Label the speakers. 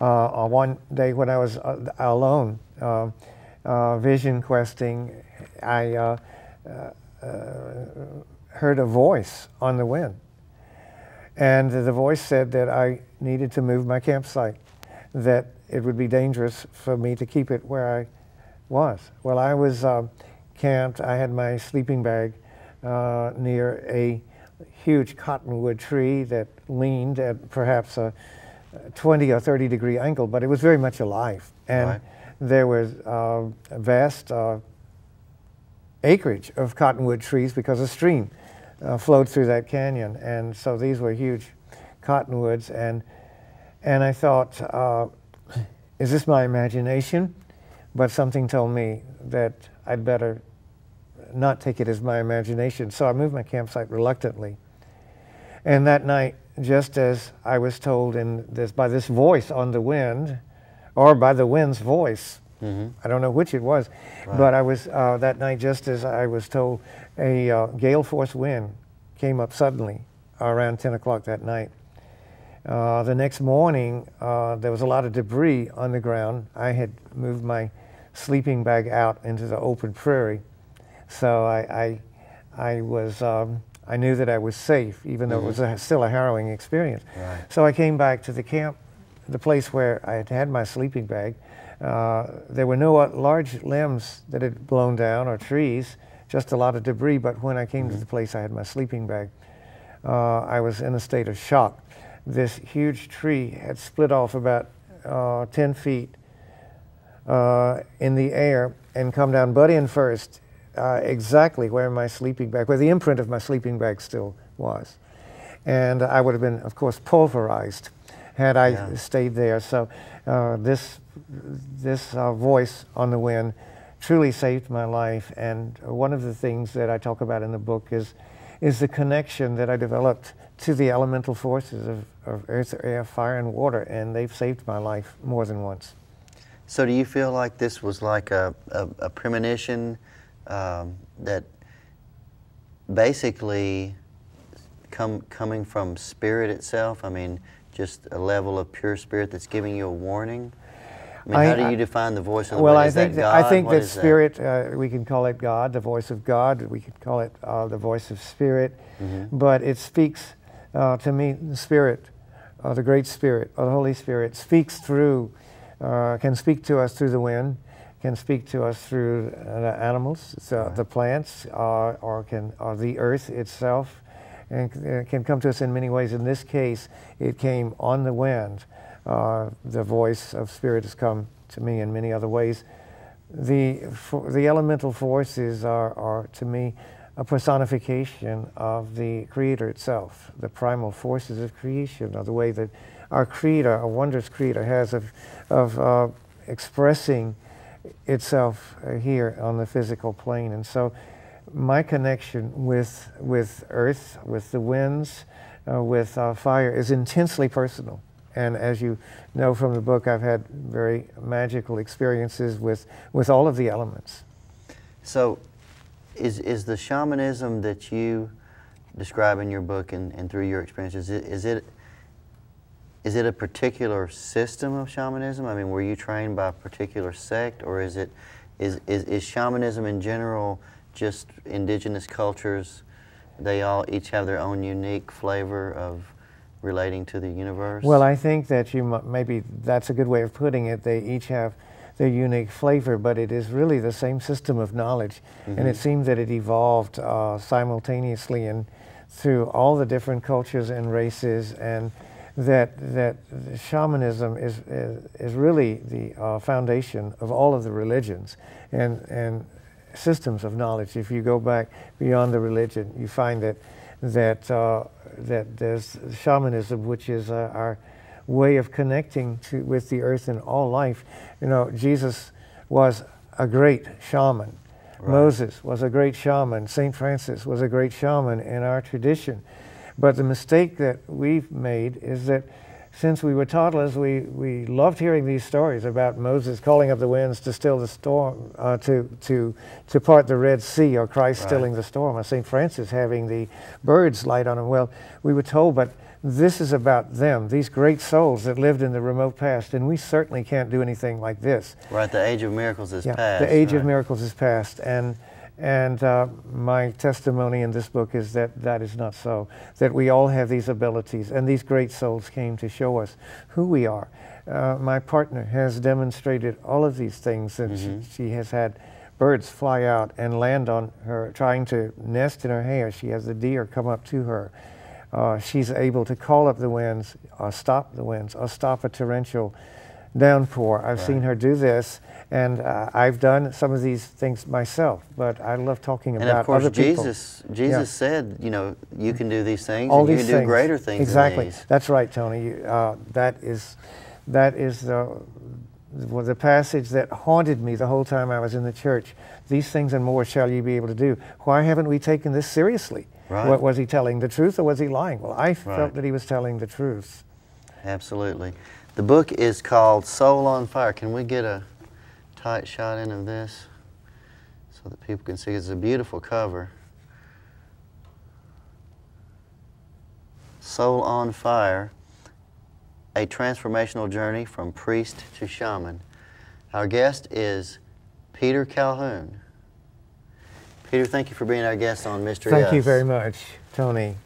Speaker 1: One day when I was alone, vision questing, I heard a voice on the wind. And the voice said that I needed to move my campsite, that it would be dangerous for me to keep it where I was. Well, I was camped. I had my sleeping bag near a huge cottonwood tree that leaned at perhaps a 20 or 30 degree angle, but it was very much alive. And there was vast acreage of cottonwood trees because a stream flowed through that canyon, and so these were huge cottonwoods. And I thought, is this my imagination? But something told me that I'd better not take it as my imagination. So I moved my campsite reluctantly. And that night, just as I was told by this voice on the wind, or by the wind's voice, I don't know which it was, but I was, that night, just as I was told, a gale force wind came up suddenly around 10 o'clock that night. The next morning, there was a lot of debris on the ground. I had moved my sleeping bag out into the open prairie, so I knew that I was safe, even though it was still a harrowing experience. So I came back to the camp, the place where I had had my sleeping bag. There were no large limbs that had blown down or trees, just a lot of debris. But when I came to the place I had my sleeping bag, I was in a state of shock. This huge tree had split off about 10 feet in the air and come down butt end first, exactly where my sleeping bag, where the imprint of my sleeping bag still was. And I would have been, of course, pulverized had I stayed there. So this voice on the wind truly saved my life. And one of the things that I talk about in the book is the connection that I developed to the elemental forces of earth, air, fire, and water, and they've saved my life more than once.
Speaker 2: So do you feel like this was like a premonition that basically coming from spirit itself? I mean, just a level of pure spirit that's giving you a warning? I mean, how do you define the voice of the wind?
Speaker 1: I think that spirit, we can call it God, the voice of God. We could call it the voice of spirit. But it speaks to me, the spirit, the great spirit, or the Holy Spirit, speaks through, can speak to us through the wind, can speak to us through the animals, the plants, or the earth itself, and can come to us in many ways. In this case, it came on the wind. The voice of spirit has come to me in many other ways. The elemental forces are to me a personification of the Creator itself, the primal forces of creation, or the way that our Creator, a wondrous Creator, has of expressing itself here on the physical plane. And so my connection with earth, with the winds, with fire is intensely personal. And as you know from the book, I've had very magical experiences with all of the elements.
Speaker 2: So is the shamanism that you describe in your book and through your experiences, is it a particular system of shamanism? I mean, were you trained by a particular sect, or is shamanism in general just indigenous cultures? They all each have their own unique flavor of relating to the universe? Well,
Speaker 1: I think that maybe that's a good way of putting it. They each have their unique flavor, but it is really the same system of knowledge. And it seems that it evolved simultaneously and through all the different cultures and races, and that shamanism is really the foundation of all of the religions and systems of knowledge. If you go back beyond the religion, you find that there's shamanism, which is our way of connecting with the earth and all life. You know, Jesus was a great shaman. Moses was a great shaman. St. Francis was a great shaman in our tradition. But the mistake that we've made is that since we were toddlers, we loved hearing these stories about Moses calling up the winds to still the storm, to part the Red Sea, or Christ stilling the storm, or St. Francis having the birds light on him. Well, we were told, but This is about them, these great souls that lived in the remote past, and we certainly can't do anything like this.
Speaker 2: Right, the age of miracles is past.
Speaker 1: The age of miracles is past, and my testimony in this book is that that is not so, that we all have these abilities, and these great souls came to show us who we are. My partner has demonstrated all of these things, and she has had birds fly out and land on her, trying to nest in her hair. She has the deer come up to her. She's able to call up the winds, or stop the winds, or stop a torrential downpour. I've seen her do this, and I've done some of these things myself, but I love talking about other people.
Speaker 2: And of course, Jesus said, you know, you can do these things,
Speaker 1: all
Speaker 2: and you
Speaker 1: these
Speaker 2: can do
Speaker 1: things.
Speaker 2: greater things
Speaker 1: Exactly.
Speaker 2: than these.
Speaker 1: That's right, Tony. That is the passage that haunted me the whole time I was in the church. These things and more shall you be able to do. Why haven't we taken this seriously?
Speaker 2: Right.
Speaker 1: What, was he telling the truth, or was he lying? Well, I felt that he was telling the truth.
Speaker 2: Absolutely. The book is called Soul on Fire. Can we get a tight shot in of this so that people can see? It's a beautiful cover. Soul on Fire, a transformational journey from priest to shaman. Our guest is Peter Calhoun. Peter, thank you for being our guest on Mystery Us.
Speaker 1: Thank you very much, Tony.